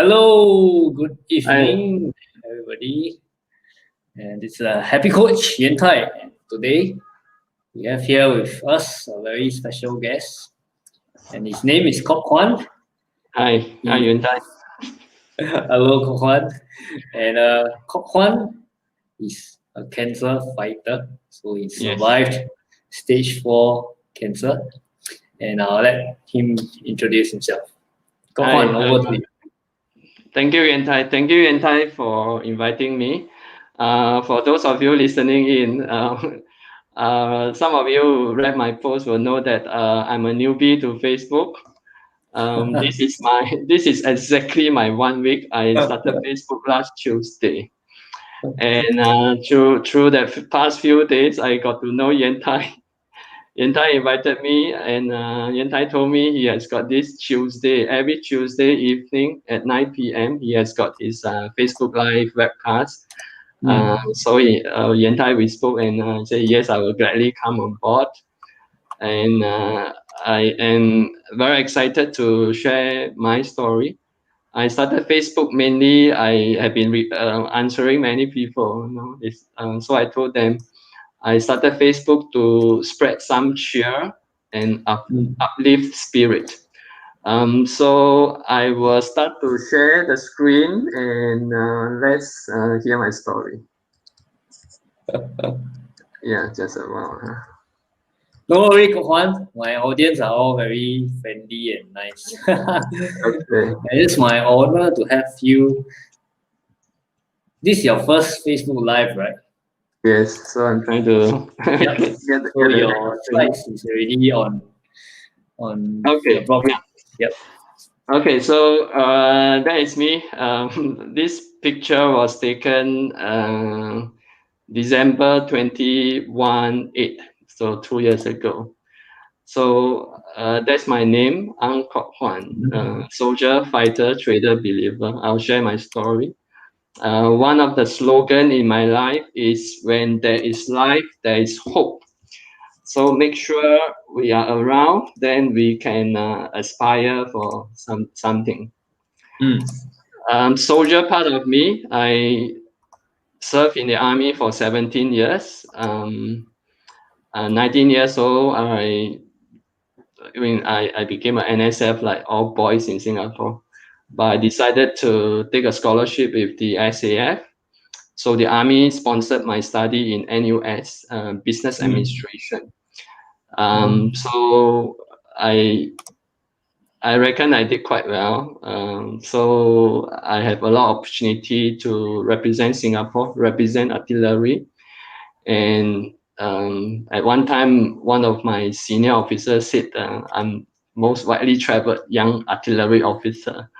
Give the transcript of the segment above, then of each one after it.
Hello, good Hi. evening, everybody. And it's Happy Coach Yan Tai. And today we have here with us a very special guest, and his name is Kok Kwan. Hi, Yuan Tai. Hello, Kok Kwan. And Kok Kwan is a cancer fighter, so he Yes. survived stage 4 cancer. And I'll let him introduce himself. Kok Hi, Kwan, over to you. Thank you, Yuan Tai. Thank you, Yuan Tai, for inviting me. For those of you listening in, some of you who read my post will know that I'm a newbie to Facebook. This is exactly my 1 week. I started Facebook last Tuesday, and through the past few days, I got to know Yuan Tai. Yan Tai invited me, and Yan Tai told me he has got this Tuesday, every Tuesday evening at 9 p.m. He has got his Facebook Live webcast. So Yan Tai, we spoke and said, yes, I will gladly come on board. And I am very excited to share my story. I started Facebook mainly. I have been answering many people. So I told them, I started Facebook to spread some cheer and uplift spirit. So I will start to share the screen and let's hear my story. Yeah, just a while. Don't worry, Kok Kwan. My audience are all very friendly and nice. Okay. It's my honor to have you. This is your first Facebook Live, right? Yes, so I'm trying to Yep. So your slides is already on Okay. the broadcast. Yep. Okay, so that is me. This picture was taken December 21, 8, so 2 years ago. So that's my name, Ang Kok Hwan, soldier, fighter, trader, believer. I'll share my story. One of the slogan in my life is when there is life, there is hope. So make sure we are around, then we can aspire for something. Soldier part of me, I served in the army for 17 years. 19 years old, I became an NSF like all boys in Singapore, but I decided to take a scholarship with the SAF. So the army sponsored my study in NUS, business administration. So I reckon I did quite well. So I have a lot of opportunity to represent Singapore, represent artillery. And at one time, one of my senior officers said, I'm most widely traveled young artillery officer.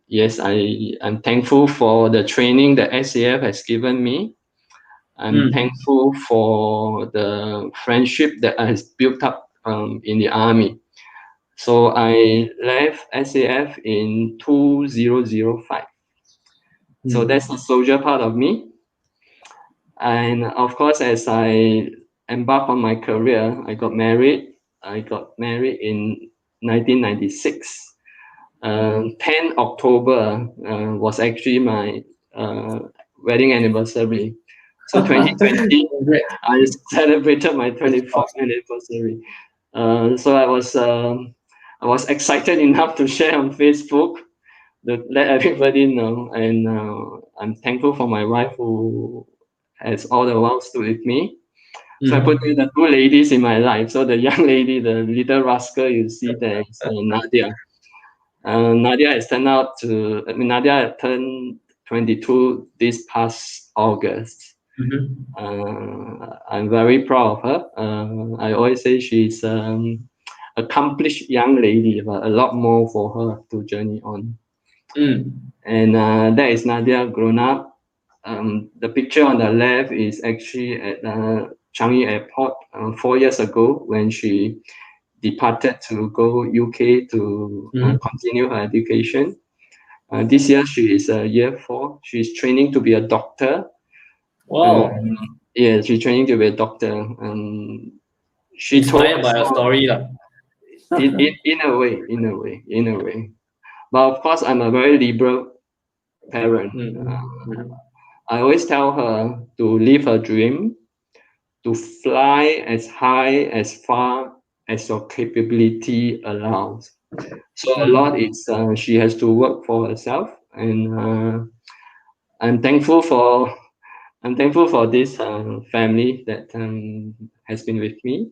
Yes, I'm thankful for the training that SAF has given me. I'm thankful for the friendship that has built up in the army. So I left SAF in 2005. So that's the soldier part of me. And of course, as I embarked on my career, I got married. I got married in 1996. 10 October was actually my wedding anniversary. So 2020, I celebrated my 24th anniversary. So I was excited enough to share on Facebook to let everybody know, and I'm thankful for my wife who has all the while stood with me. So I put the two ladies in my life. So the young lady, the little rascal you see there, is Nadia. Nadia has turned out to. Nadia turned 22 this past August. I'm very proud of her. I always say she's accomplished young lady, but a lot more for her to journey on. And that is Nadia grown up. The picture on the left is actually at Changi Airport 4 years ago when she departed to go UK to continue her education. This year she is year 4. She's training to be a doctor. Wow. Yeah, she's training to be a doctor. She Inspired told by a story. in a way. But of course, I'm a very liberal parent. I always tell her to live her dream, to fly as high, as far as your capability allows. So a lot is she has to work for herself, and I'm thankful for this family that has been with me.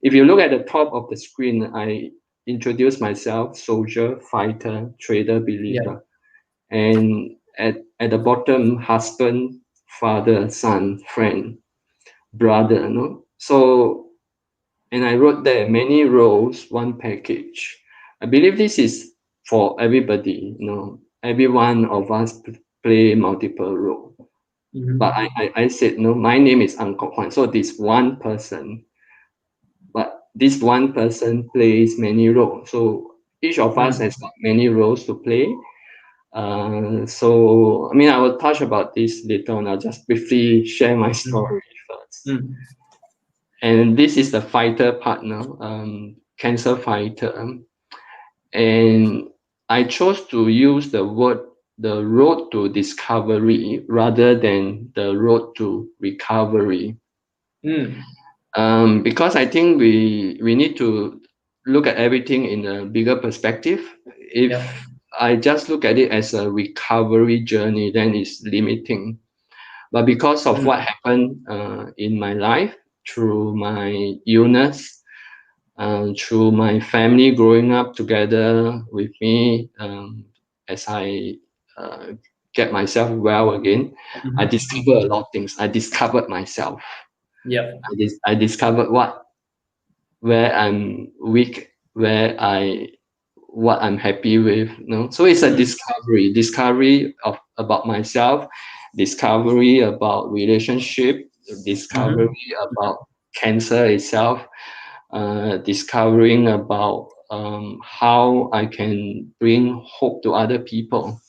If you look at the top of the screen, I introduce myself: soldier, fighter, trader, believer, and at the bottom, husband, father, son, friend, brother. No, so and I wrote there, many roles, one package. I believe this is for everybody. Every one of us play multiple roles. But I said, no, my name is Uncle Juan. So this one person, but this one person plays many roles. So each of us has got many roles to play. So, I mean, I will touch about this later on. I'll just briefly share my story first. And this is the fighter partner, cancer fighter. And I chose to use the road to discovery rather than the road to recovery. Because I think we need to look at everything in a bigger perspective. If I just look at it as a recovery journey, then it's limiting. But because of what happened in my life, through my illness, through my family growing up together with me, as I get myself well again, I discovered a lot of things. I discovered myself. I discovered where I'm weak, what I'm happy with. So it's a discovery about myself, discovery about relationship, discovery about cancer itself, discovering about how I can bring hope to other people.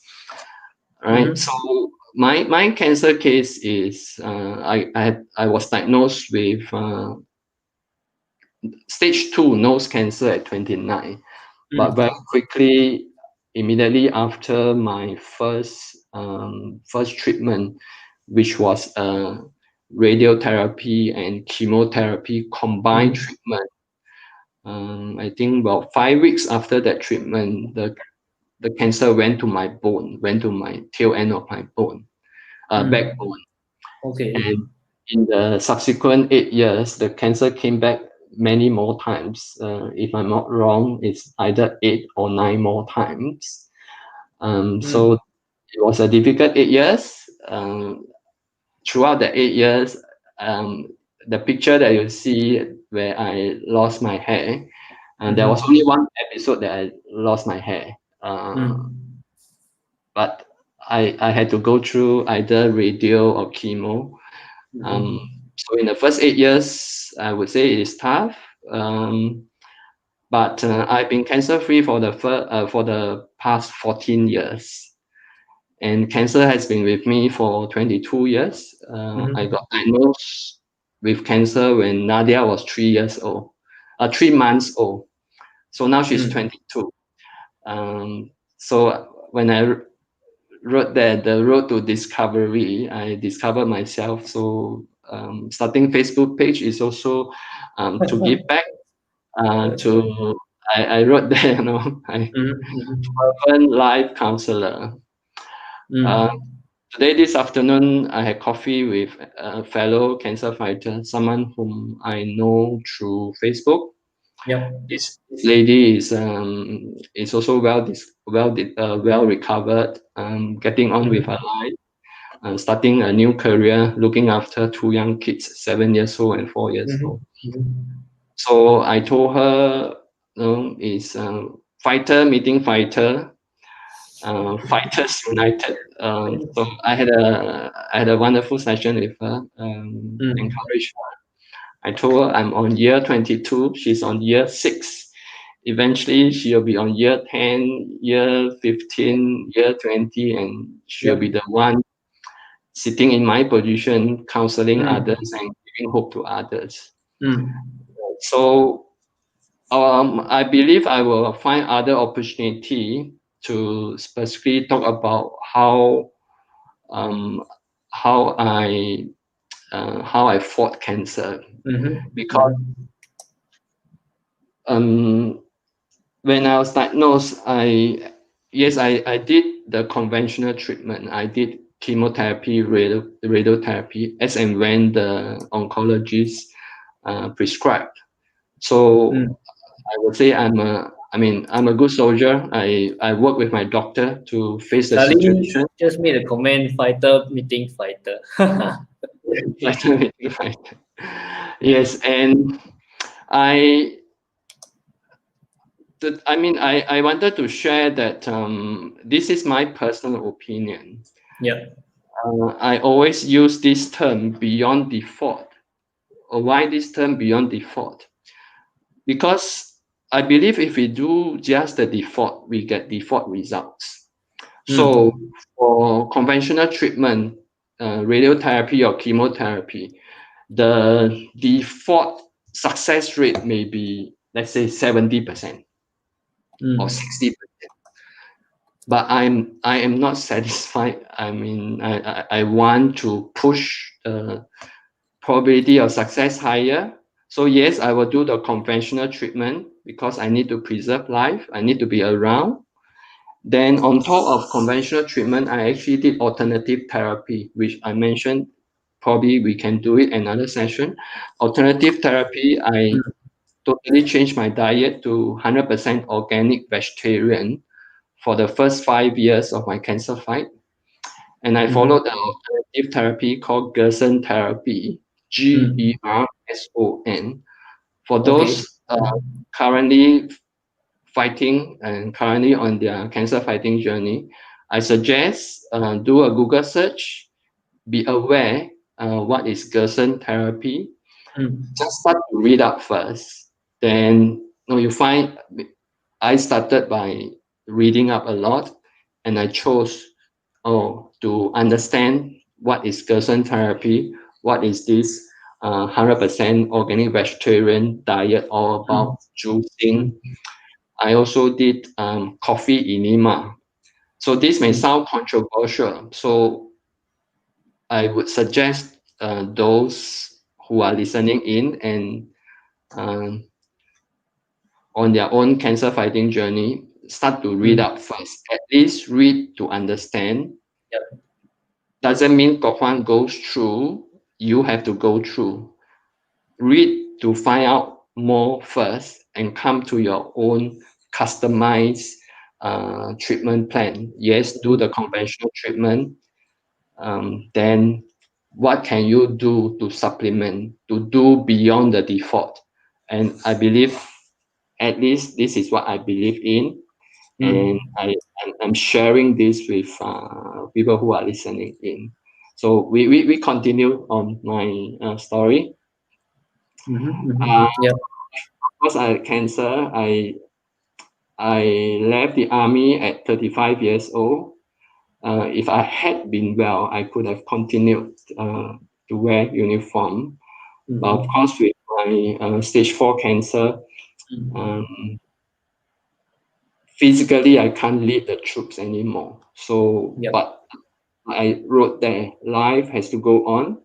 Right. So my cancer case is I was diagnosed with stage 2 nose cancer at 29, but very quickly, immediately after my first treatment, which was radiotherapy and chemotherapy combined treatment. I think about 5 weeks after that treatment, the cancer went to my bone, went to my tail end of my bone, backbone. And in the subsequent 8 years, the cancer came back many more times. If I'm not wrong, it's either 8 or 9 more times. So it was a difficult 8 years. Throughout the 8 years, the picture that you see where I lost my hair, and there was only one episode that I lost my hair. But I had to go through either radio or chemo. So in the first 8 years, I would say it is tough. But I've been cancer free for the past 14 years. And cancer has been with me for 22 years. I got diagnosed with cancer when Nadia was 3 months old. So now she's 22. So when I wrote that the road to discovery, I discovered myself. So starting Facebook page is also to give back. I wrote there, urban life counselor. Today, this afternoon, I had coffee with a fellow cancer fighter, someone whom I know through Facebook. This lady is also well recovered, getting on with her life, starting a new career, looking after 2 young kids, 7 years old and 4 years old. So I told her, it's fighter meeting fighter, fighters united. So I had a wonderful session with her, encouraged her. I told her I'm on year 22, she's on year 6. Eventually, she'll be on year 10, year 15, year 20, and she'll be the one sitting in my position, counseling others and giving hope to others. So I believe I will find other opportunity to specifically talk about how how I fought cancer, because when I was diagnosed, I did the conventional treatment. I did chemotherapy, radiotherapy, as and when the oncologist prescribed. So I would say I'm a good soldier. I work with my doctor to face the situation. Just made a comment, fighter meeting fighter. Yes, and I wanted to share that this is my personal opinion. Yeah. I always use this term beyond default. Why this term beyond default? Because I believe if we do just the default, we get default results. So for conventional treatment, radiotherapy or chemotherapy, the default success rate may be, let's say, 70% or 60%. But I am not satisfied. I want to push the probability of success higher. So yes, I will do the conventional treatment because I need to preserve life. I need to be around. Then on top of conventional treatment, I actually did alternative therapy, which I mentioned. Probably we can do it another session. Alternative therapy, I totally changed my diet to 100% organic vegetarian for the first 5 years of my cancer fight. And I followed the alternative therapy called Gerson therapy, Gerson. For those currently fighting and currently on their cancer fighting journey, I suggest do a Google search, be aware what is Gerson therapy. Just start to read up first. Then you find I started by reading up a lot, and I chose to understand what is Gerson therapy, what is this 100% organic vegetarian diet all about, juicing. I also did coffee enema. So this may sound controversial. So I would suggest those who are listening in and on their own cancer fighting journey, start to read up first. At least read to understand. Yep. Doesn't mean Kok Hwan goes through. You have to go through. Read to find out more first and come to your own customized treatment plan. Yes, do the conventional treatment. Then what can you do to supplement, to do beyond the default? And I believe, at least this is what I believe in. And I'm sharing this with people who are listening in. So we continue on my story. Because I had cancer, I left the army at 35 years old. If I had been well, I could have continued to wear uniform. But of course, with my stage 4 cancer, physically I can't lead the troops anymore. So, but I wrote there, life has to go on.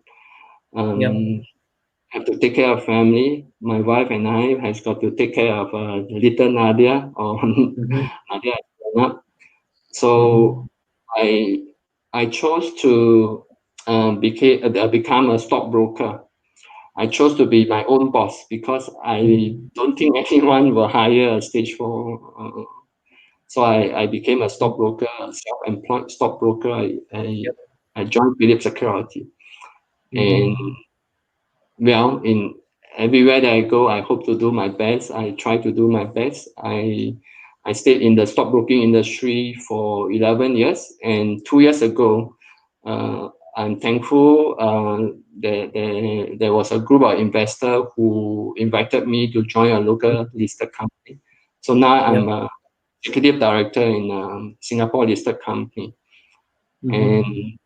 Have to take care of family. My wife and I has got to take care of little Nadia or Nadia. So I chose to become a stockbroker. I chose to be my own boss because I don't think anyone will hire a stage 4. So I became a stockbroker, a self-employed stockbroker. I joined Phillips Security. And well, in everywhere that I go, I hope to do my best. I try to do my best. I stayed in the stockbroking industry for 11 years, and 2 years ago, I'm thankful there was a group of investors who invited me to join a local listed company. So now I'm a executive director in a Singapore listed company. And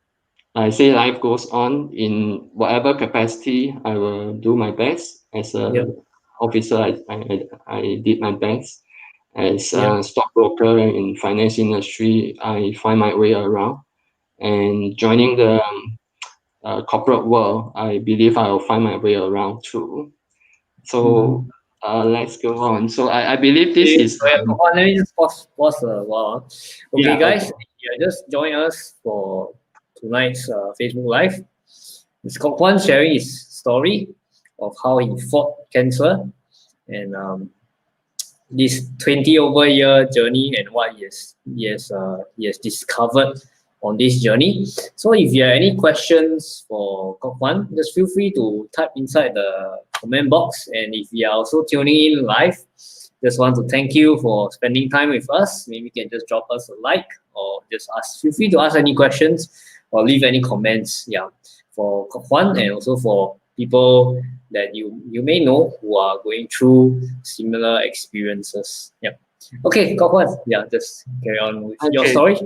I say life goes on in whatever capacity. I will do my best as a officer. I did my best, As a stockbroker in finance industry, I find my way around. And joining the corporate world, I believe I will find my way around too. So let's go on. So I believe this is Let me just pause a while. Okay, yeah, guys, okay. yeah, just join us for tonight's Facebook Live. It's Kok Kwan sharing his story of how he fought cancer and this 20 over year journey and what he has discovered on this journey. So if you have any questions for Kok Kwan, just feel free to type inside the comment box. And if you are also tuning in live, just want to thank you for spending time with us. Maybe you can just drop us a like or just feel free to ask any questions or leave any comments. Yeah, for Kok Kwan and also for people that you may know who are going through similar experiences. Yeah. Okay, Kok Kwan. Yeah, just carry on with your Okay. story.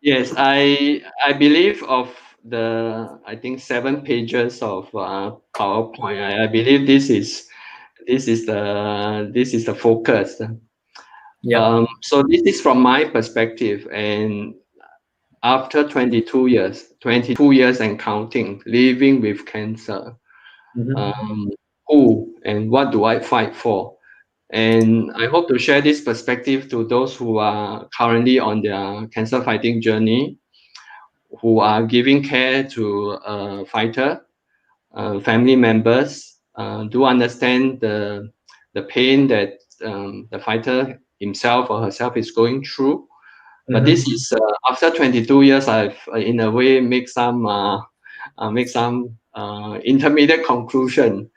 Yes, I believe of the I think 7 pages of PowerPoint. I believe this is the focus. Yeah. So this is from my perspective, and after 22 years and counting, living with cancer, who and what do I fight for? And I hope to share this perspective to those who are currently on their cancer fighting journey, who are giving care to a fighter, family members, do understand the pain that the fighter himself or herself is going through. But this is after 22 years, I've in a way make some intermediate conclusion.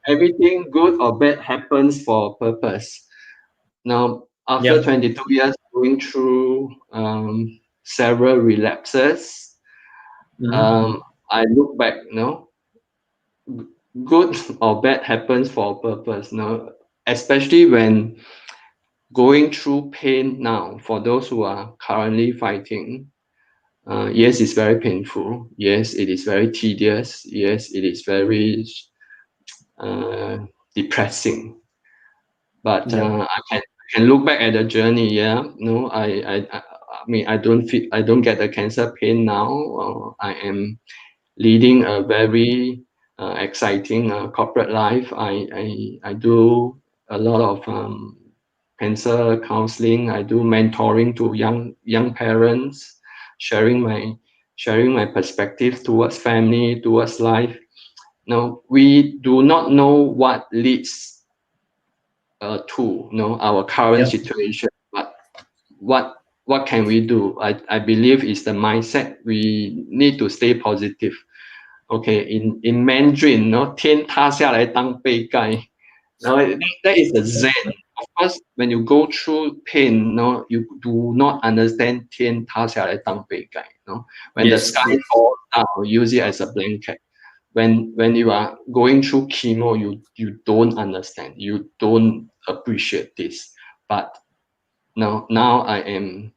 Everything good or bad happens for a purpose. Now, after 22 years going through several relapses, I look back, good or bad happens for a purpose. Especially when going through pain now, for those who are currently fighting, yes, it's very painful. Yes, it is very tedious. Yes, it is very depressing. But I can look back at the journey. Yeah, no, I mean, I don't get the cancer pain now. I am leading a very exciting corporate life. I do a lot of cancer counseling. I do mentoring to young parents, sharing my perspective towards family, towards life. Now we do not know what leads to our current situation, but what can we do? I believe is the mindset. We need to stay positive. Okay, in Mandarin, 天塌下来当杯盖. Now that is the Zen. Of course, when you go through pain, you do not understand 天塌下来当杯盖. When the sky falls down, use it as a blanket. When you are going through chemo, you don't understand, you don't appreciate this. But now I am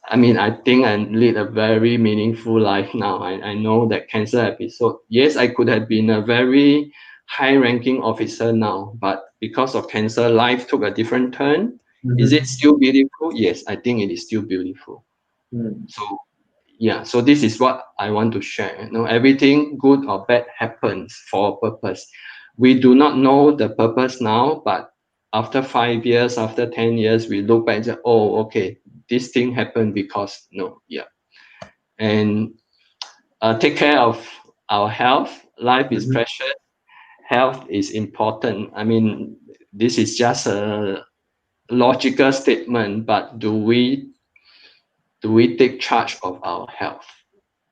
I think I lead a very meaningful life now. I know that cancer episode, yes, I could have been a very high ranking officer now, but because of cancer, life took a different turn. Is it still beautiful? Yes, I think it is still beautiful. So yeah, so this is what I want to share. Everything good or bad happens for a purpose. We do not know the purpose now, but after 5 years, after 10 years, we look back and say, oh, okay, this thing happened because and take care of our health. Life is precious. Health is important. I mean, this is just a logical statement, but do we take charge of our health?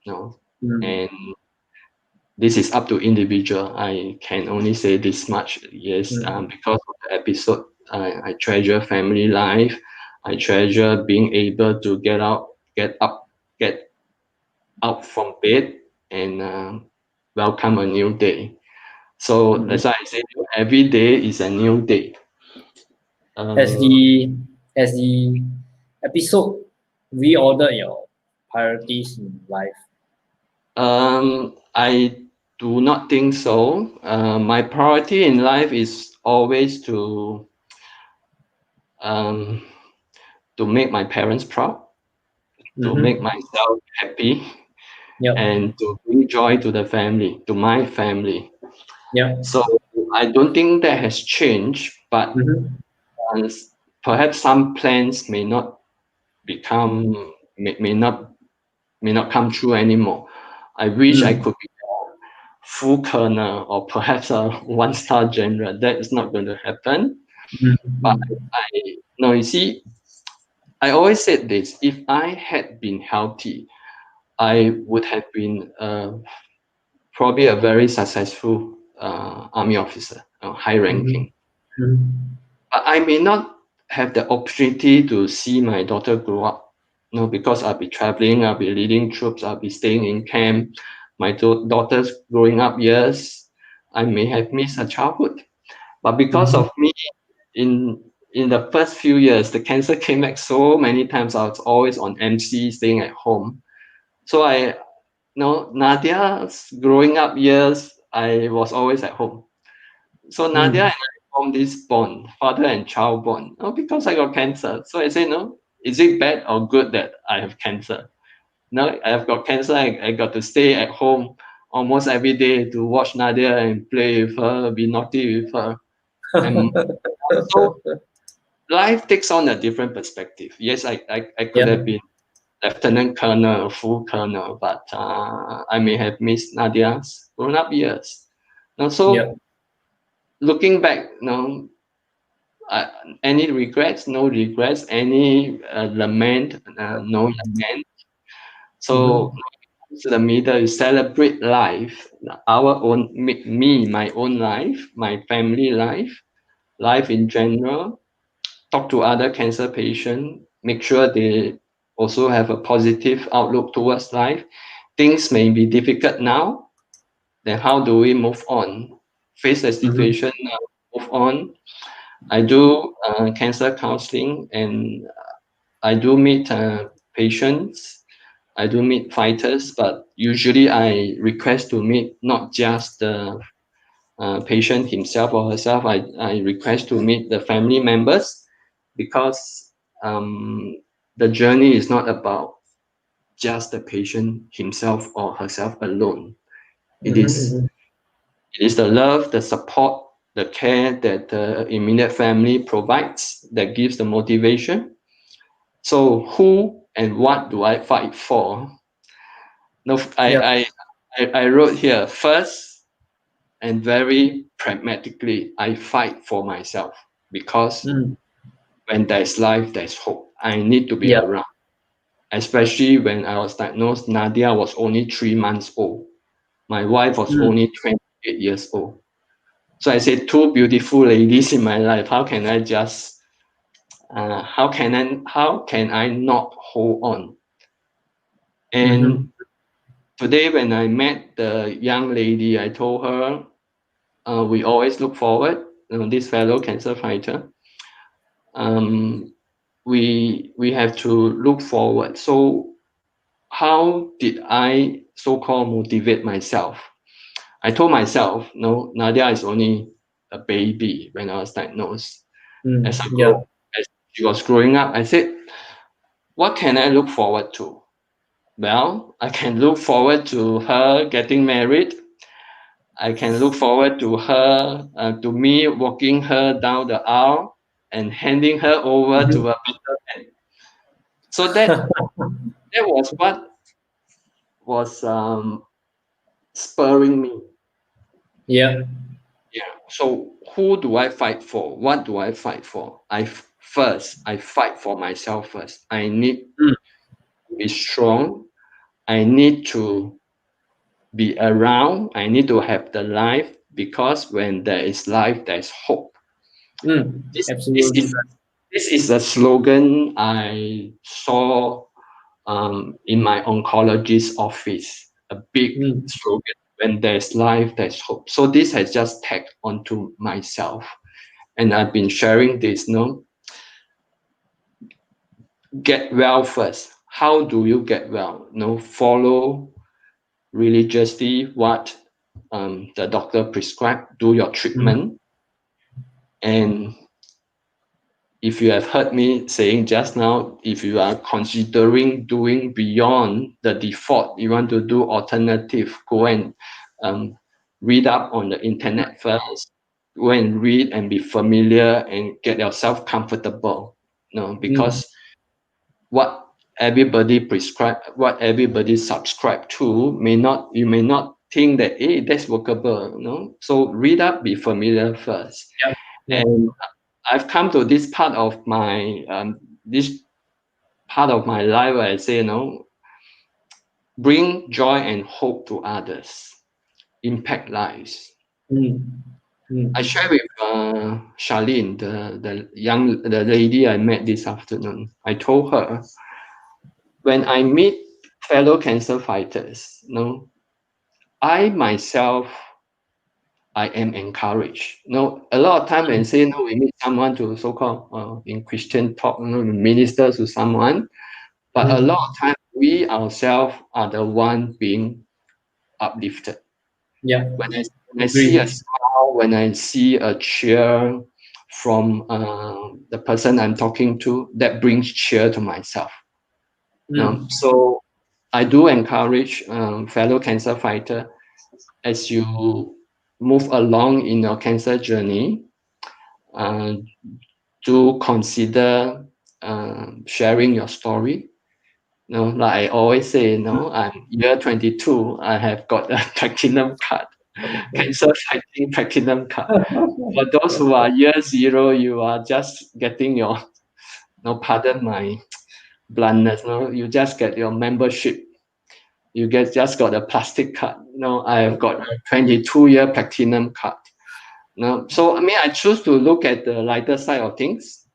No. And this is up to individual. I can only say this much. Yes, because of the episode, I treasure family life. I treasure being able to get out from bed and welcome a new day. So that's why I say every day is a new day. Has the episode reordered your priorities in life? I do not think so. My priority in life is always to to make my parents proud, to make myself happy, Yep. and to bring joy to the family, to my family. Yep. So I don't think that has changed, but uh, perhaps some plans may not become may not come true anymore. I wish I could be a full colonel or perhaps a one-star general. That is not going to happen. But no, you see, I always said this: if I had been healthy, I would have been probably a very successful army officer, high ranking. But I may not have the opportunity to see my daughter grow up, because I'll be traveling, I'll be leading troops, I'll be staying in camp. My daughter's growing up years, I may have missed her childhood. But because of me, in the first few years, the cancer came back so many times. I was always on MC, staying at home. So Nadia's growing up years, I was always at home. So Nadia and I formed this bond, father and child bond. Because I got cancer. So I say, no, is it bad or good that I have cancer? No, I have got cancer. I got to stay at home almost every day to watch Nadia and play with her, be naughty with her. And so life takes on a different perspective. Yes, I could have been lieutenant colonel or full colonel, but I may have missed Nadia's grown up years. So looking back, any regrets? No regrets. Any lament? No lament. So to the middle, you celebrate life, our own, me, my own life, my family life, life in general. Talk to other cancer patients. Make sure they also have a positive outlook towards life. Things may be difficult now. Then how do we move on? Face the situation now, move on. I do cancer counseling, and I do meet patients. I do meet fighters, but usually I request to meet not just the patient himself or herself. I request to meet the family members, because the journey is not about just the patient himself or herself alone. It is the love, the support, the care that the immediate family provides that gives the motivation. So who and what do I fight for? No, I wrote here first, and very pragmatically, I fight for myself, because when there's life, there's hope. I need to be around. Especially when I was diagnosed, Nadia was only 3 months old. My wife was only 28 years old. So I said, two beautiful ladies in my life. How can I just? How can I not hold on? And today, when I met the young lady, I told her, we always look forward. This fellow cancer fighter. We have to look forward. So how did I so-called motivate myself? I told myself, no, Nadia is only a baby when I was diagnosed. As she was growing up, I said, what can I look forward to? Well, I can look forward to her getting married. I can look forward to her, to me walking her down the aisle and handing her over to a better man. So that was what was spurring me. Yeah. So who do I fight for? What do I fight for? I fight for myself first. I need to be strong. I need to be around. I need to have the life, because when there is life, there is hope. Absolutely. This is a slogan I saw in my oncologist office. A big slogan. When there's life, there's hope. So this has just tagged onto myself, and I've been sharing this. Get well first. How do you get well? Follow religiously what the doctor prescribed. Do your treatment, and if you have heard me saying just now, if you are considering doing beyond the default, you want to do alternative, go and read up on the internet first, go and read and be familiar and get yourself comfortable. Because what everybody prescribe, what everybody subscribe to you may not think that, hey, that's workable. So read up, be familiar first. And I've come to this part of my life where I say, bring joy and hope to others, impact lives. I share with Charlene, the lady I met this afternoon. I told her, when I meet fellow cancer fighters, I myself, I am encouraged. A lot of time when say, we meet someone to so-called in Christian talk, minister to someone, but a lot of time we ourselves are the one being uplifted. When I see a smile, when I see a cheer from the person I'm talking to, that brings cheer to myself. So I do encourage fellow cancer fighter, as you move along in your cancer journey, to consider sharing your story. Like I always say, I'm year 22, I have got a platinum card, cancer fighting platinum card. For those who are year 0, you are just getting your, pardon my bluntness, you just get your membership. You just got a plastic card. I have got a 22-year platinum card. So I choose to look at the lighter side of things.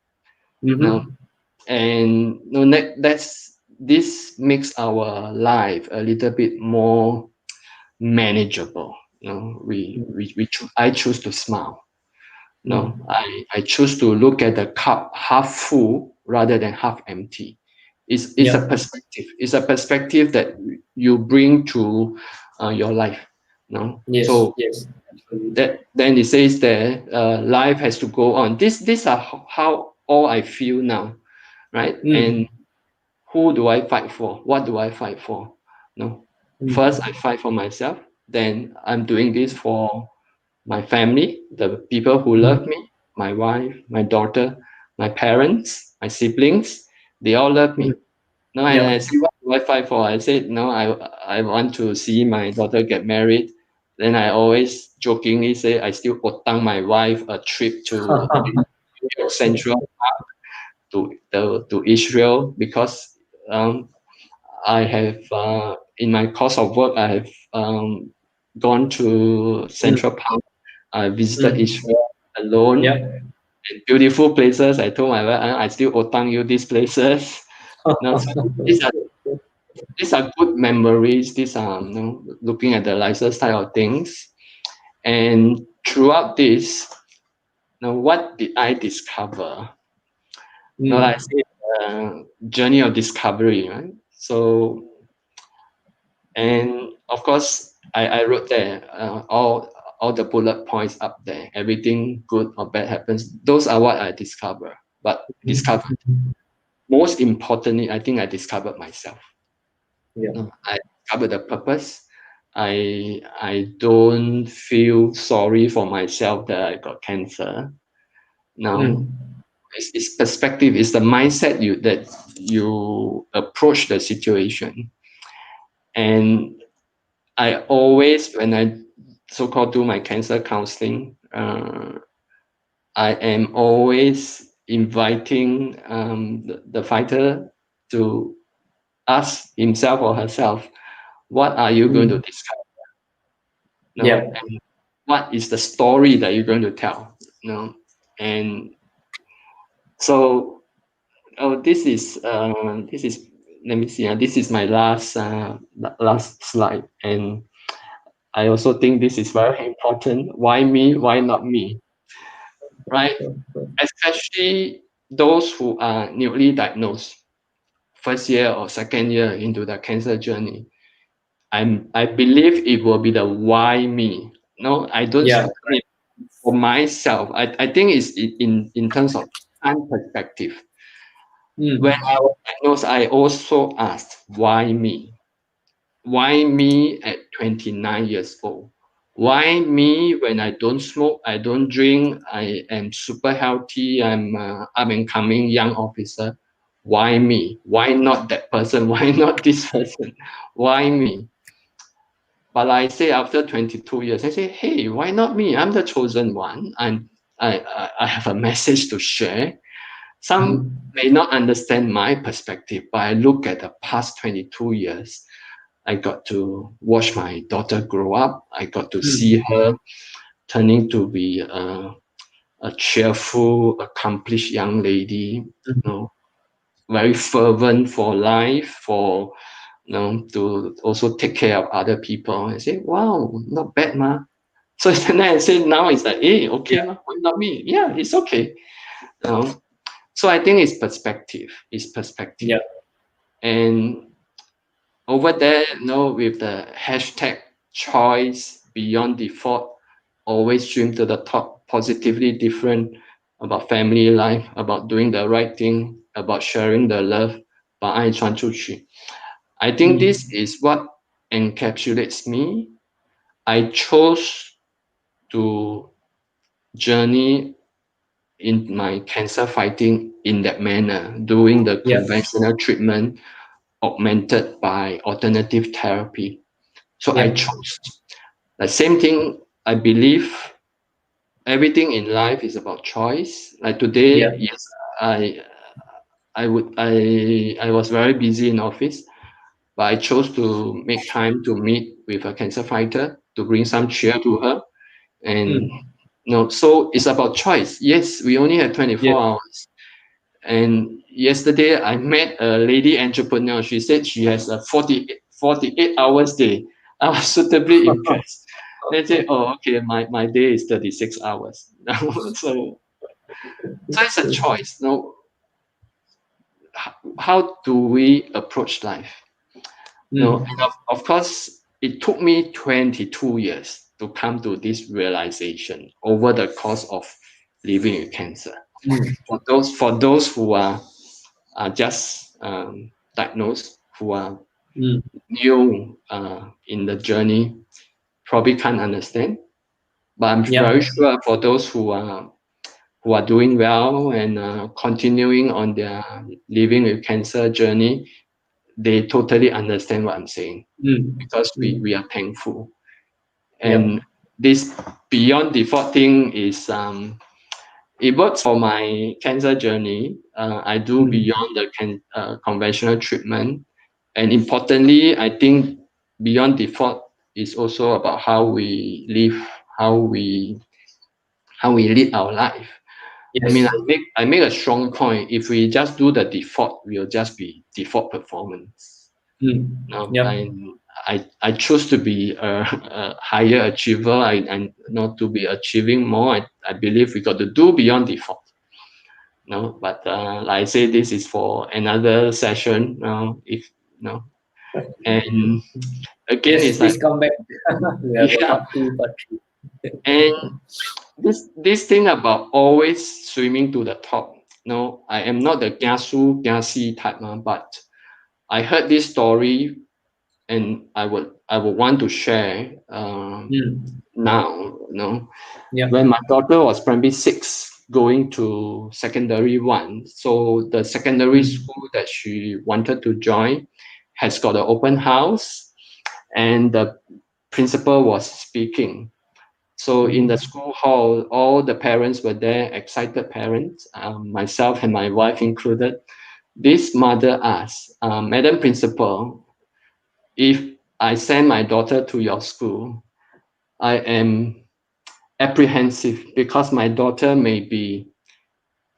And this makes our life a little bit more manageable. I choose to smile. I choose to look at the cup half full rather than half empty. It's a perspective. It's a perspective that you bring to your life. So then it says that life has to go on. These are how all I feel now, right? And who do I fight for? What do I fight for? First, I fight for myself. Then I'm doing this for my family, the people who love me, my wife, my daughter, my parents, my siblings. They all love me. And I say, what do I fight for? I said, I want to see my daughter get married. Then I always jokingly say, I still utang my wife a trip to Central Park, to Israel, because I have in my course of work, I have gone to Central Park. I visited Israel alone. And beautiful places. I told my wife, I still utang you these places. So these are good memories. These are looking at the lighter side of things. And throughout this, what did I discover? Like I said, journey of discovery, right? So, and of course, I wrote there all the bullet points up there. Everything good or bad happens. Those are what I discovered. But discovered. Most importantly, I think I discovered myself. I discovered the purpose. I don't feel sorry for myself that I got cancer. Now, it's perspective. It's the mindset that you approach the situation. And I always, when I so-called do my cancer counseling, I am always inviting the fighter to ask himself or herself, what are you going to discover? And what is the story that you're going to tell? And so, this is let me see. This is my last slide, and I also think this is very important. Why me? Why not me? Right? Especially those who are newly diagnosed, first year or second year into the cancer journey. I believe it will be the why me. No, I don't. For myself, I think it's in terms of time perspective. Mm. When I was diagnosed, I also asked, why me? Why me at 29 years old? Why me when I don't smoke, I don't drink, I am super healthy, I'm up and coming young officer? Why me? Why not that person? Why not this person? Why me? But I say after 22 years, I say, hey, why not me? I'm the chosen one. I have a message to share. Some may not understand my perspective, but I look at the past 22 years. I got to watch my daughter grow up. I got to see her turning to be a cheerful, accomplished young lady, you know, very fervent for life, for to also take care of other people. I say, wow, not bad, ma. So then I say now it's like, hey, okay, Yeah. ma, why not me? Yeah, it's okay. You know? So I think it's perspective. It's perspective. Yeah. And over there, with the hashtag choice beyond default, always dream to the top, positively different, about family life, about doing the right thing, about sharing the love, 把爱传出去. I think this is what encapsulates me. I chose to journey in my cancer fighting in that manner, doing the Yeah. conventional treatment augmented by alternative therapy. So I Yeah. chose. The same thing, I believe everything in life is about choice. Like Yeah. today, yes, I I was very busy in office, but I chose to make time to meet with a cancer fighter to bring some cheer to her. And so it's about choice. Yes, we only have 24 Yeah. hours. And yesterday I met a lady entrepreneur. She said she has a 48 hours day. I was suitably impressed. They say, oh, okay, my day is 36 hours. So it's a choice. How do we approach life? And of course, it took me 22 years to come to this realization over the course of living with cancer. For those who are just diagnosed, who are new in the journey, probably can't understand. But I'm Yeah. very sure for those who are doing well and continuing on their living with cancer journey, they totally understand what I'm saying, because we are thankful. Yeah. And this beyond default thing is it works for my cancer journey. I do beyond the conventional treatment, and importantly, I think beyond default is also about how we live, how we lead our life. I mean, Yes. I make a strong point. If we just do the default, we'll just be default performance. No, Yeah. I choose to be a higher achiever. I not to be achieving more. I believe we got to do beyond default. No, but like I say, this is for another session. If no, and again, Yes. it's like Please come back. We have a yeah, part two, part three. and this thing about always swimming to the top. No, I am not the kiasu kiasi type, but I heard this story and I would want to share now. Yeah. When my daughter was primary 6 going to secondary 1, so the secondary school that she wanted to join has got an open house, and the principal was speaking. So in the school hall, all the parents were there, excited parents, myself and my wife included. This mother asked, Madam Principal, if I send my daughter to your school, I am apprehensive because my daughter may be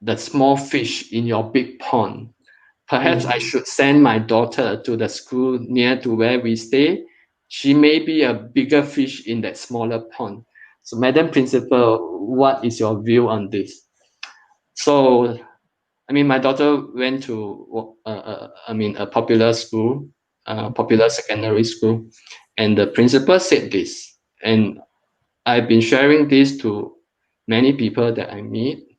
the small fish in your big pond. Perhaps I should send my daughter to the school near to where we stay. She may be a bigger fish in that smaller pond. So, Madam Principal, what is your view on this? So, I mean, my daughter went to, a popular school, popular secondary school, and the principal said this. And I've been sharing this to many people that I meet.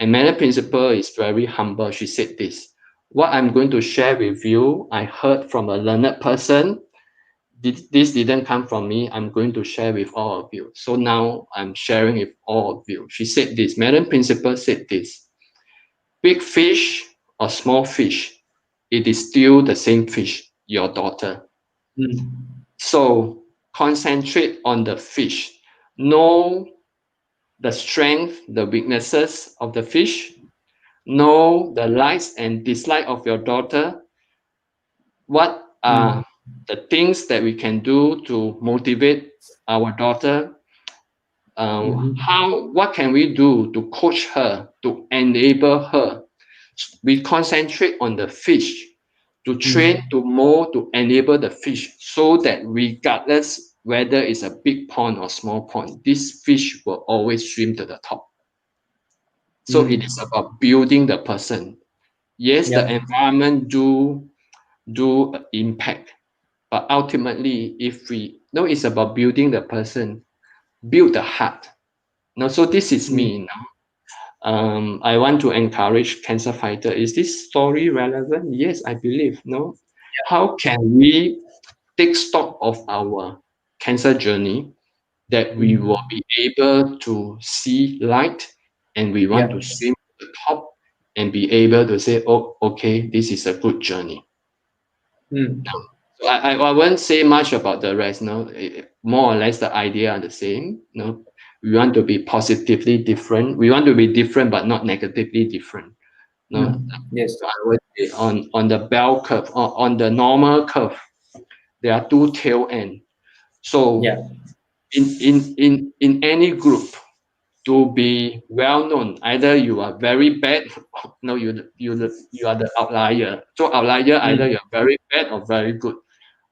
And Madam Principal is very humble. She said this, what I'm going to share with you, I heard from a learned person. This didn't come from me. I'm going to share with all of you. So now I'm sharing with all of you. She said this, Madam Principal said this, big fish or small fish, it is still the same fish, your daughter. So concentrate on the fish. Know the strength, the weaknesses of the fish. Know the likes and dislikes of your daughter. What are the things that we can do to motivate our daughter? What can we do to coach her, to enable her? We concentrate on the fish, to train, to mold, to enable the fish, so that regardless whether it's a big pond or small pond, this fish will always swim to the top. So it is about building the person. Yes, the environment do impact, but ultimately, if we know, it's about building the person, build the heart. Now, so this is me now. I want to encourage cancer fighter. Is this story relevant? Yes, I believe. No. How can we take stock of our cancer journey that we will be able to see light, and we want to swim to the top and be able to say, oh, okay, this is a good journey. So I won't say much about the rest. No, more or less the idea are the same. No, we want to be positively different. We want to be different, but not negatively different. No, Yes. so I would say on the bell curve, or on the normal curve, there are two tail ends. So in any group, to be well known, either you are very bad, no, you are the outlier. So outlier, either you're very bad or very good.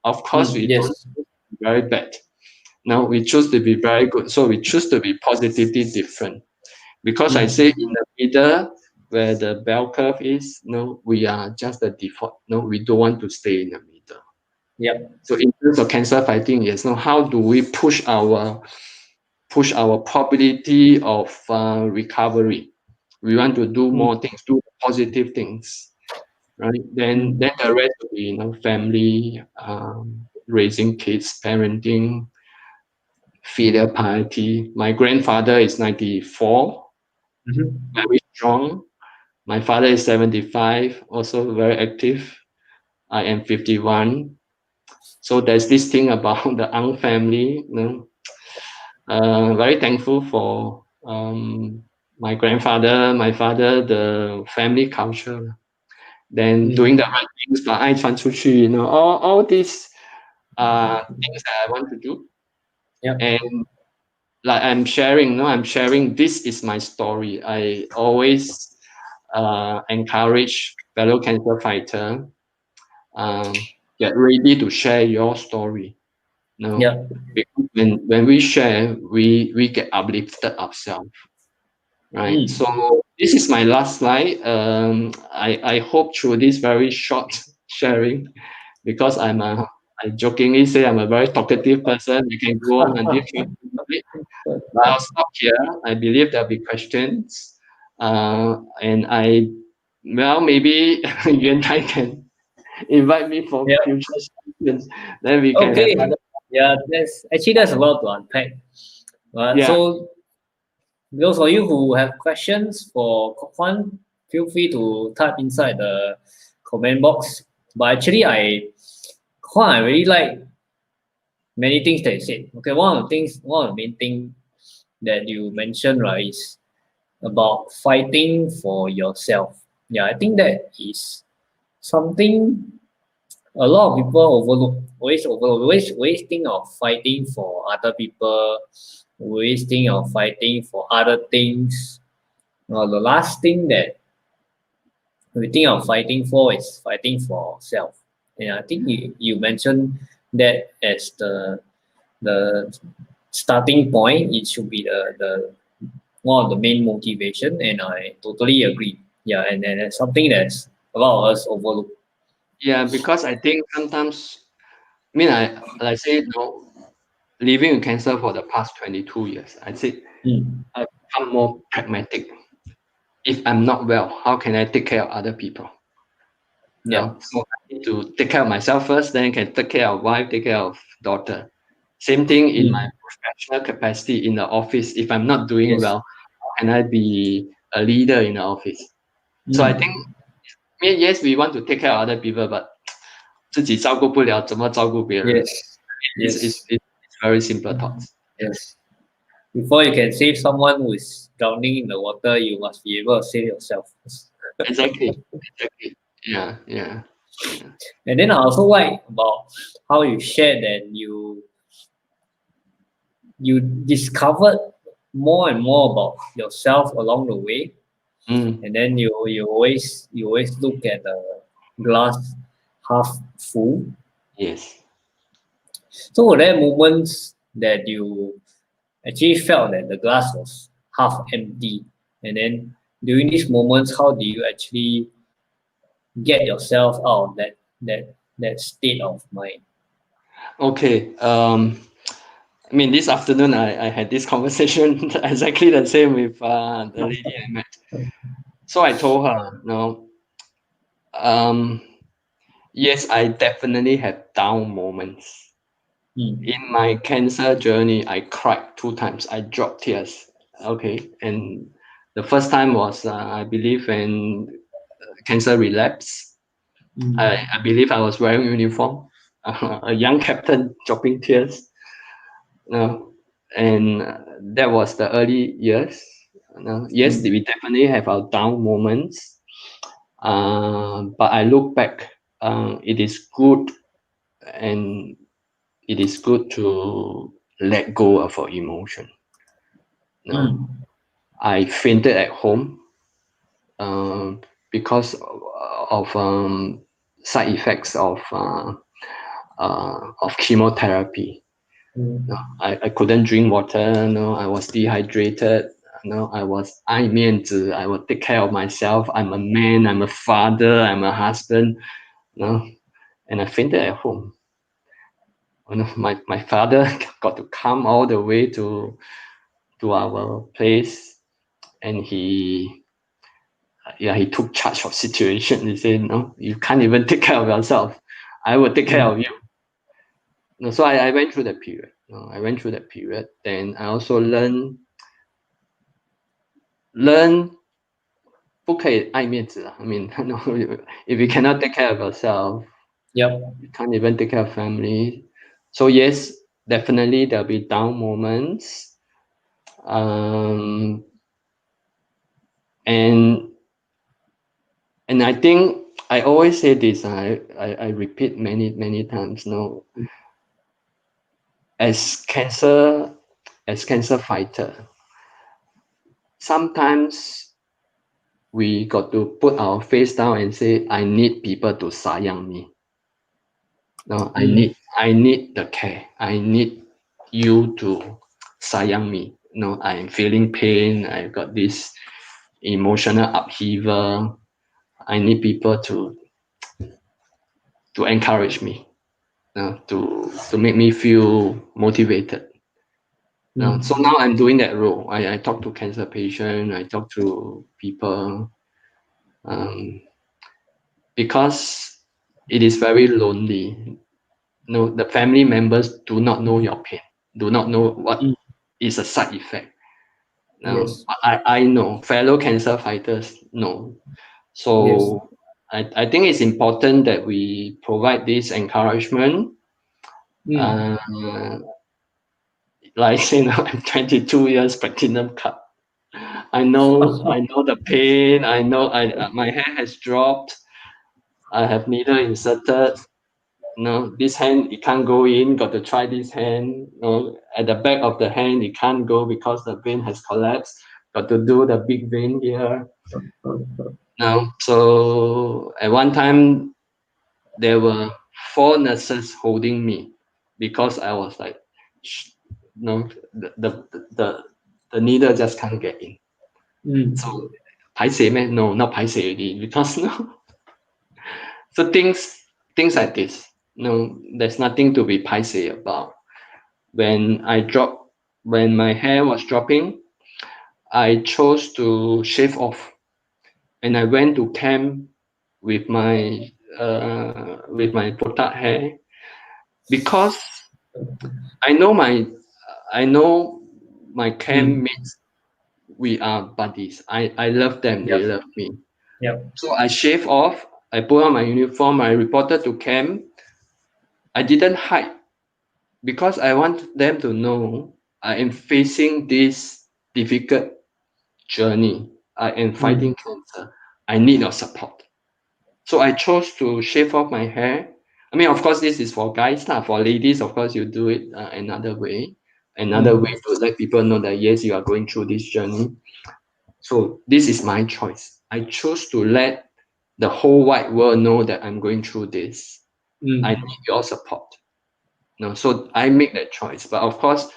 Of course, we don't choose to be very bad. Now we choose to be very good. So we choose to be positively different. Because I say in the middle, where the bell curve is, no, we are just the default. No, we don't want to stay in the middle. So in terms of cancer fighting, yes. Now, how do we push our probability of recovery? We want to do more things, do positive things, right? Then the rest will be, family, raising kids, parenting, filial piety. My grandfather is 94, very strong. My father is 75, also very active. I am 51. So there's this thing about the Ang family. Very thankful for my grandfather, my father, the family culture. Then doing the right things, 把爱传出去, all these things that I want to do. And like I'm sharing, this is my story. I always encourage fellow cancer fighter, get ready to share your story. Because when we share, we get uplifted ourselves, right? So this is my last slide. I hope through this very short sharing, because I jokingly say I'm a very talkative person. We can go on and different. But I'll stop here. I believe there'll be questions, and maybe Yuan Tai can invite me for future sessions. Then we can Okay. have There's a lot to unpack. So those of you who have questions for Kok Hwan, feel free to type inside the comment box. But actually, I really like many things that you said. Okay, one of the main things that you mentioned, right, is about fighting for yourself. Yeah, I think that is something a lot of people overlook. Always think of fighting for other people. Always think of fighting for other things. The last thing that we think of fighting for is fighting for self. And I think you mentioned that as the starting point. It should be the one of the main motivation, and I totally agree. Yeah, and it's something that's a lot of us overlook. Yeah, because I think sometimes, I say, living with cancer for the past 22 years, I say I've become more pragmatic. if I'm not well, how can I take care of other people? Yeah. So I need to take care of myself first, then I can take care of wife, take care of daughter. Same thing in my professional capacity in the office. If I'm not doing Yes. well, how can I be a leader in the office? So I think, yes, we want to take care of other people, but 自己照顾不了，怎么照顾别人? Yes. It's, Yes. it's very simple thoughts. Yes. Before you can save someone who is drowning in the water, you must be able to save yourself first. Exactly. Yeah. And then I also like about how you shared that you discovered more and more about yourself along the way, and then you always look at the glass half full. Yes. So were there moments that you actually felt that the glass was half empty, and then during these moments, how do you actually get yourself out of that state of mind? Okay. I mean, this afternoon I had this conversation exactly the same with the lady I met. So I told her, no, yes, I definitely have down moments. In my cancer journey, I cried 2 times. I dropped tears. Okay, and the first time was, I believe, when cancer relapse. I believe I was wearing uniform, a young captain dropping tears. And that was the early years. Yes, we definitely have our down moments, but I look back. It is good, and it is good to let go of our emotion. I fainted at home because of side effects of chemotherapy. I couldn't drink water. I was dehydrated. I was 爱面子. I will take care of myself. I'm a man. I'm a father. I'm a husband. And I fainted at home. My father got to come all the way to our place, and he took charge of situation. He said, "No, you can't even take care of yourself. I will take care of you." So I went through that period. Then I also learn 不可以爱面子. I mean, if you cannot take care of yourself, Yep. you can't even take care of family. So yes, definitely there'll be down moments. And I think I always say this. I repeat many times. As cancer fighter, sometimes we got to put our face down and say, I need people to sayang me. I need the care. I need you to sayang me. I'm feeling pain. I've got this emotional upheaval. I need people to encourage me, to make me feel motivated. So now I'm doing that role. I talk to cancer patients. I talk to people, because it is very lonely. The family members do not know your pain, do not know what is a side effect. Yes. I know, fellow cancer fighters know. So I think it's important that we provide this encouragement. Like I'm 22 years platinum cup. I know the pain. I know my hair has dropped. I have needle inserted. This hand it can't go in. Got to try this hand. At the back of the hand it can't go because the vein has collapsed. Got to do the big vein here. So at one time there were 4 nurses holding me because I was like, the needle just can't get in. So paiseh man? No, not paiseh already, because so things like this. There's nothing to be paiseh about. When my hair was dropping, I chose to shave off and I went to camp with my botak hair, because I know my camp mates. We are buddies. I love them. They Yep. love me. Yep. So I shave off. I put on my uniform. I reported to camp. I didn't hide because I want them to know I am facing this difficult journey. I am fighting cancer. I need your support. So I chose to shave off my hair. I mean, of course, this is for guys, not for ladies. Of course, you do it another way to let people know that yes, you are going through this journey. So this is my choice. I chose to let the whole wide world know that I'm going through this. I need your support. No, so I make that choice. But of course,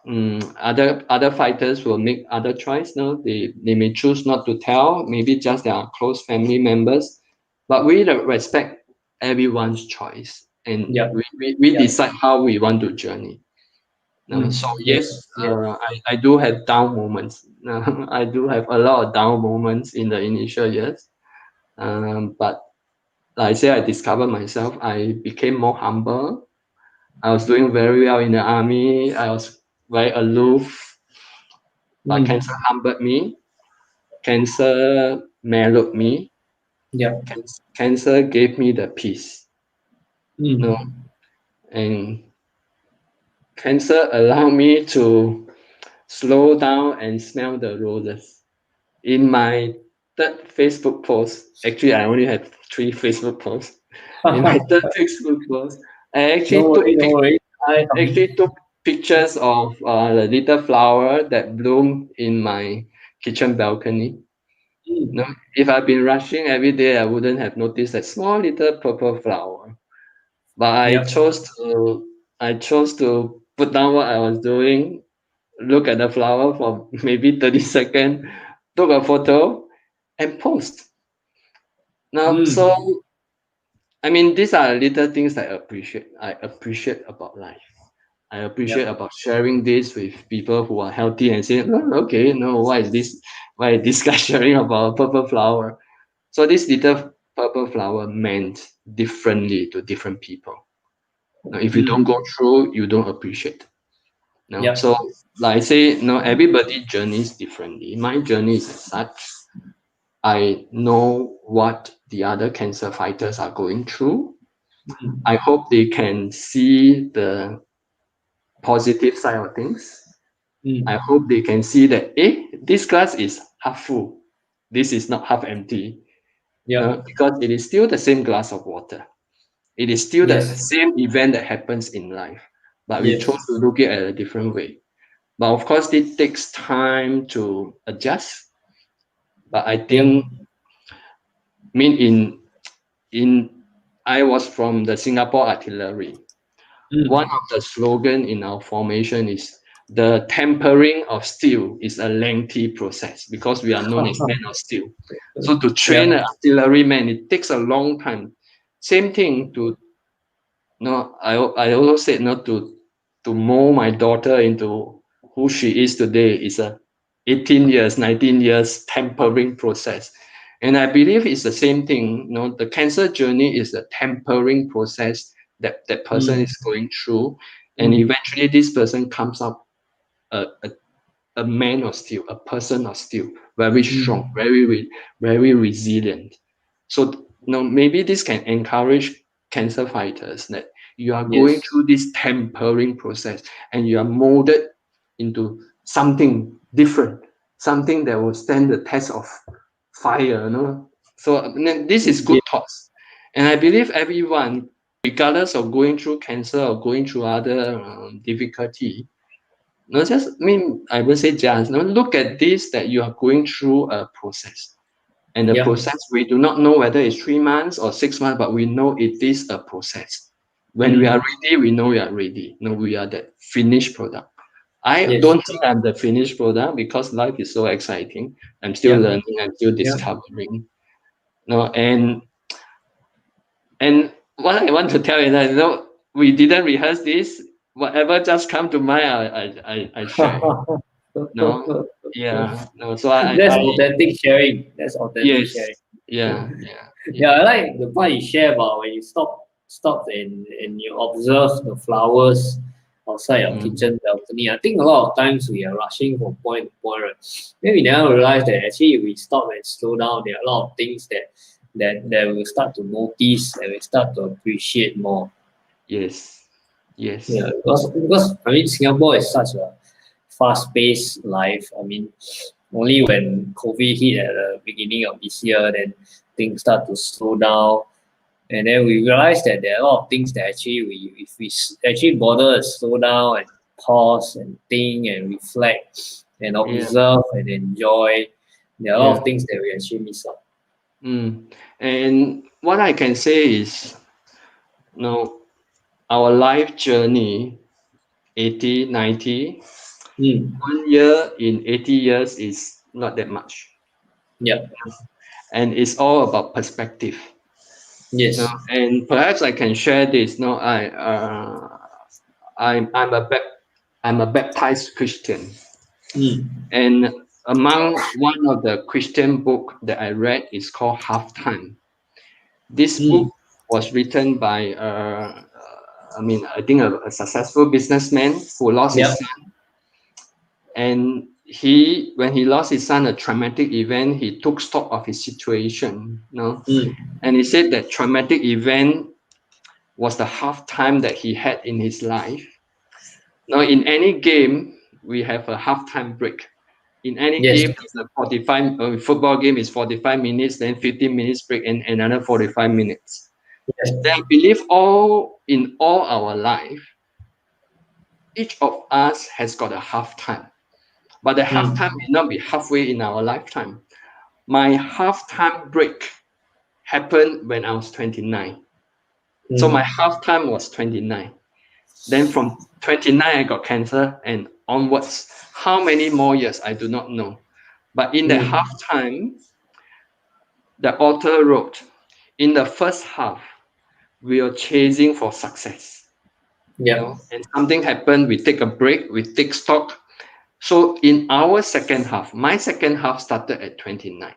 other fighters will make other choice. No, they may choose not to tell. Maybe just their close family members. But we respect everyone's choice, and Yep. we decide how we want to journey. No, so yes, I do have down moments. I do have a lot of down moments in the initial years. But like I say, I discovered myself. I became more humble. I was doing very well in the army. I was very aloof, but cancer humbled me. Cancer mellowed me. Yep. Cancer gave me the peace. No, and cancer allowed me to slow down and smell the roses. In my third Facebook post, actually, I only had 3 Facebook posts. In my third Facebook post, I actually No took worry, no worry. I actually took pictures of the little flower that bloomed in my kitchen balcony. No, if I've been rushing every day, I wouldn't have noticed that small little purple flower. But Yep. I chose to put down what I was doing, look at the flower for maybe 30 seconds, took a photo, and post. Now, so I mean, these are little things I appreciate about life. I appreciate Yep. about sharing this with people who are healthy and saying, oh, okay, no, why is this? Why is this guy sharing about a purple flower? So this little purple flower meant differently to different people. Now, if you don't go through, you don't appreciate. No, Yep. so like I say, no, everybody journeys differently. My journey is as such. I know what the other cancer fighters are going through. I hope they can see the positive side of things. I hope they can see that this glass is half full. This is not half empty. Yep. Because it is still the same glass of water. It is still the Yes. same event that happens in life, but we Yes. chose to look at it a different way. But of course, it takes time to adjust. But I think, I mean, I was from the Singapore Artillery. One of the slogan in our formation is the tempering of steel is a lengthy process because we are known as men of steel. So to train Yep. an artilleryman, it takes a long time. Same thing to I also said not to mold my daughter into who she is today is a 18 years, 19 years tempering process. And I believe it's the same thing. The cancer journey is a tempering process that person is going through. And eventually this person comes out a man of steel, a person of steel, very strong, very resilient. So maybe this can encourage cancer fighters that you are going Yes. through this tempering process and you are molded into something different, something that will stand the test of fire. So this is good Yes. thoughts, and I believe everyone, regardless of going through cancer or going through other difficulty, I would say just look at this, that you are going through a process. And the Yep. process, we do not know whether it's 3 months or 6 months, but we know it is a process. When we are ready, we know we are ready. We are the finished product. I Yes. don't think I'm the finished product because life is so exciting. I'm still Yep. learning, I'm still Yep. discovering. And what I want to tell you that we didn't rehearse this. Whatever just come to mind, I share. No, Yeah. No, so That's I authentic sharing. That's authentic yes. sharing. Yeah. Yeah, I like the part you share about when you stop and you observe the flowers outside your Mm, kitchen balcony. I think a lot of times we are rushing from point to point, right? Maybe we never realize that actually if we stop and slow down, there are a lot of things that we'll start to notice and we start to appreciate more. yes. Yes. Yeah, because I mean Singapore is such a fast-paced life. I mean, only when COVID hit at the beginning of this year, then things start to slow down, and then we realize that there are a lot of things that actually if we actually bother to slow down and pause and think and reflect and Yeah. observe and enjoy, there are a lot Yeah. of things that we actually miss out. Mm. And what I can say is, our life journey, 80, 90, Mm. 1 year in 80 years is not that much. Yeah. And it's all about perspective. Yes. And perhaps I can share this. I'm a baptized Christian. Mm. And among one of the Christian book that I read is called Halftime. This book Mm. was written by, I think a successful businessman who lost his Yeah. son. And when he lost his son, a traumatic event, he took stock of his situation. Mm. And he said that traumatic event was the halftime that he had in his life. Now, in any game, we have a halftime break. In any Yes. game, it's a 45 football game is 45 minutes, then 15 minutes break, and another 45 minutes. Yes. Then I believe in all our life, each of us has got a halftime. But the halftime Mm. may not be halfway in our lifetime. My halftime break happened when I was 29. So my Mm. halftime was 29. Then from 29, I got cancer and onwards. How many more years? I do not know. But in the Mm. halftime, the author wrote, in the first half, we are chasing for success. Yeah. And something happened, we take a break, we take stock. So in our second half, my second half started at 29.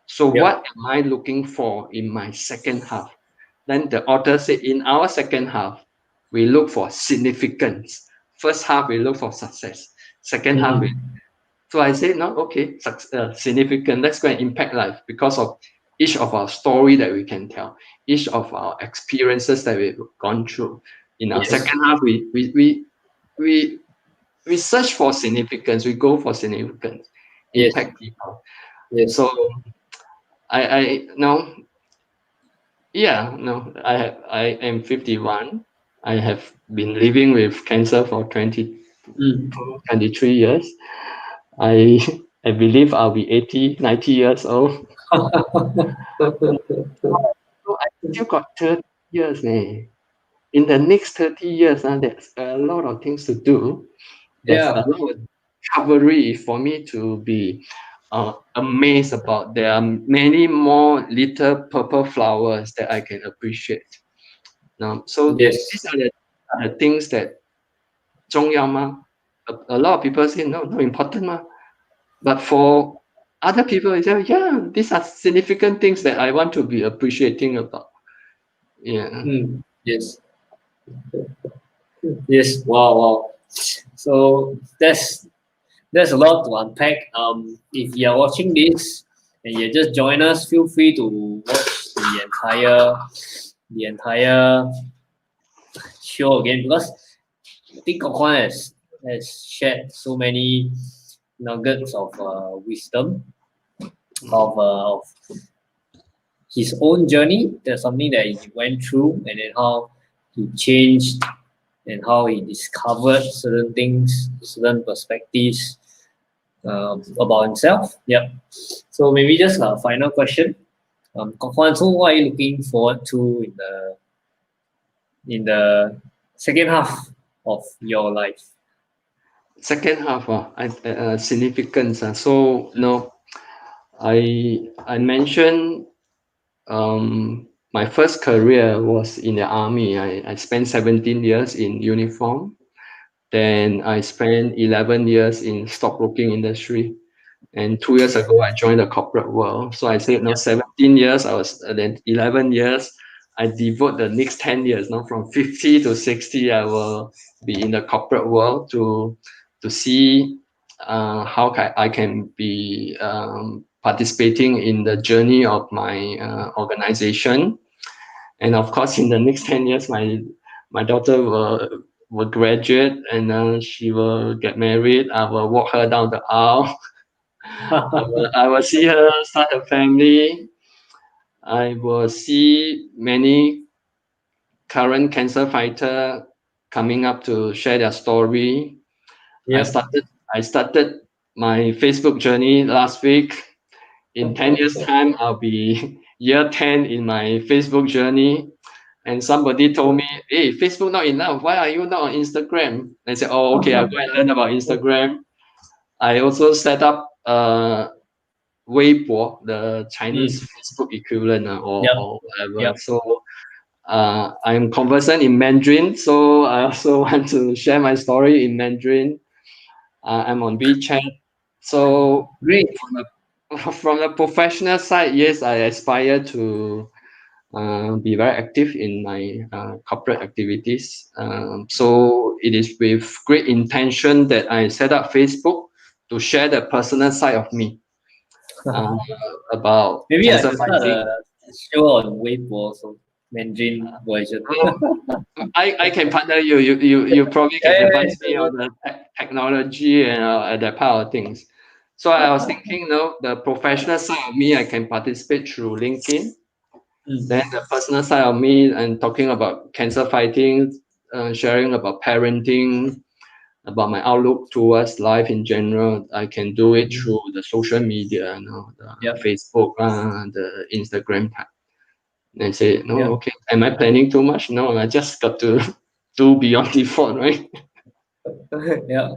So Yeah. what am I looking for in my second half? Then the author said, in our second half, we look for significance. First half, we look for success. Second half, Mm. so I said, no, okay, significant. Let's go and impact life because of each of our story that we can tell, each of our experiences that we've gone through. In our Yes. second half, we search for significance. We go for significance, Yes. impact people. Yes. So I no, yeah, no, I am 51. I have been living with cancer for Mm. 23 years. I I believe I'll be 80, 90 years old. So I still got 30 years. In the next 30 years, there's a lot of things to do. There's a Yeah. lot of discovery for me to be amazed about. There are many more little purple flowers that I can appreciate. So Yes. these are the things that 重要吗? A lot of people say no, not important ma. But for other people, they say, yeah, these are significant things that I want to be appreciating about. Yeah. Mm. Yes. Yes. Wow. Wow. So there's a lot to unpack. If you are watching this and you just join us, feel free to watch the entire show again because I think Kok Kwan has shared so many nuggets of wisdom of his own journey. There's something that he went through and then how he changed and how he discovered certain things, certain perspectives about himself. Yep. So maybe just a final question. Kok Hwan, so what are you looking forward to in the second half of your life? Second half, significance. So no, I mentioned my first career was in the army. I spent 17 years in uniform. Then I spent 11 years in stockbroking industry. And 2 years ago, I joined the corporate world. So I said, 17 years, I was then 11 years. I devote the next 10 years, from 50 to 60, I will be in the corporate world to see how I can be participating in the journey of my organization. And of course, in the next 10 years, my daughter will graduate and she will get married. I will walk her down the aisle. I will see her start a family. I will see many current cancer fighter coming up to share their story. Yeah. I started my Facebook journey last week. In 10 years time, I'll be year 10 in my Facebook journey. And somebody told me, hey, Facebook not enough. Why are you not on Instagram? I said, oh, okay, I'll go and learn about Instagram. I also set up Weibo, the Chinese Facebook equivalent or whatever. Yep. So I'm conversant in Mandarin, so I also want to share my story in Mandarin. I'm on WeChat. So Great. From the professional side, yes, I aspire to be very active in my corporate activities. So it is with great intention that I set up Facebook to share the personal side of me about Maybe I cancer should start fighting. a show on Weibo, so Mandarin version. I can partner you. You probably can advise me on the technology and that part of things. So I was thinking, the professional side of me, I can participate through LinkedIn. Then the personal side of me, and talking about cancer fighting, sharing about parenting, about my outlook towards life in general. I can do it through the social media, the Facebook, the Instagram type. And say, okay, am I planning too much? No, I just got to do beyond default, right? Yeah.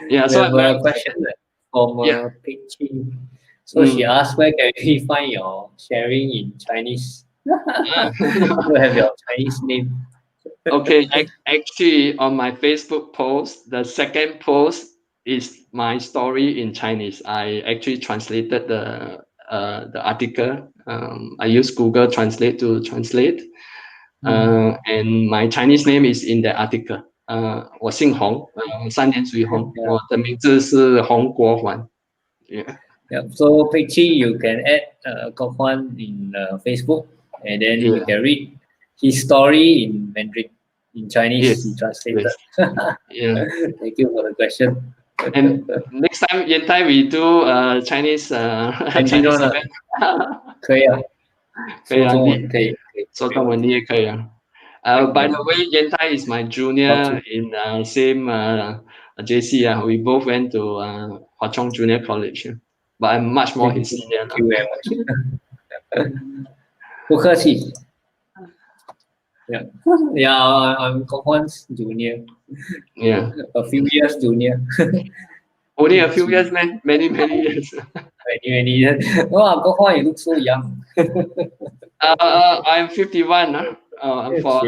Yeah. We have a question from Peachy. So she asked, where can we find your sharing in Chinese? You have your Chinese name. Okay, actually, on my Facebook post, the second post is my story in Chinese. I actually translated the article. I use Google Translate to translate, and my Chinese name is in the article. 我姓洪，3点水洪，我的名字是洪国环。Yeah. Yeah. So Peachy, you can add Kok Hwan in Facebook, and then you can read his story in Mandarin. In Chinese, he translated. Yeah. Thank you for the question. And next time, Yantai, we do Chinese Chinese event. 可以啊，可以啊，说中文可以，说中文你也可以啊。By the way, Yantai is my junior in same JC. We both went to Hwa Chong Junior College, but I'm much more his senior. Thank you very much. 不客气。Yeah, I'm Kok Hwan's junior. Yeah. A few years junior. Only a few years, man. Many years. Many years. Wow, Kok Hwan, you look so young. I'm 51. For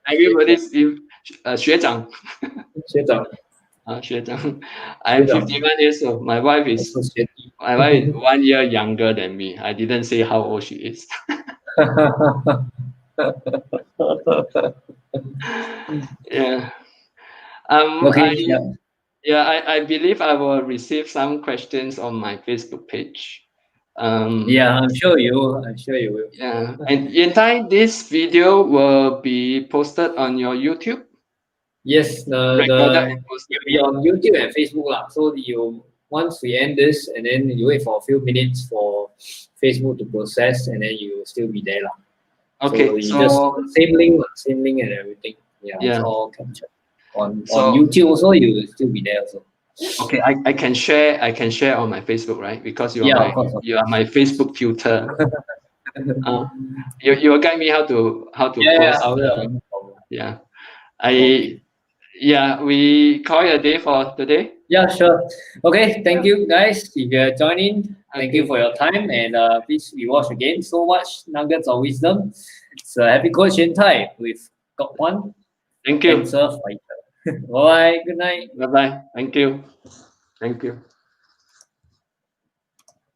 everybody's 学长。学长。学长。I'm 51 years old. My wife is 1 year younger than me. I didn't say how old she is. Yeah. Okay. I believe I will receive some questions on my Facebook page. Yeah, I'm sure you will. Yeah, and Yantai, this video will be posted on your YouTube. Yes, will be on YouTube and Facebook lah. So once we end this, and then you wait for a few minutes for Facebook to process, and then you will still be there lah. Okay, so just same link and everything. Yeah. It's all captured. On YouTube also, you will still be there also. Okay, I can share on my Facebook, right? Because you are my Facebook tutor. You will guide me how to post. I will. We call it a day for today. Yeah, sure. Okay, thank you guys. If you are joining, thank you for your time, and please rewatch again. So much nuggets of wisdom. It's a happy coach Yantai with Kok Hwan. Thank you. Cancer fighter. Bye. Good night. Bye. Thank you.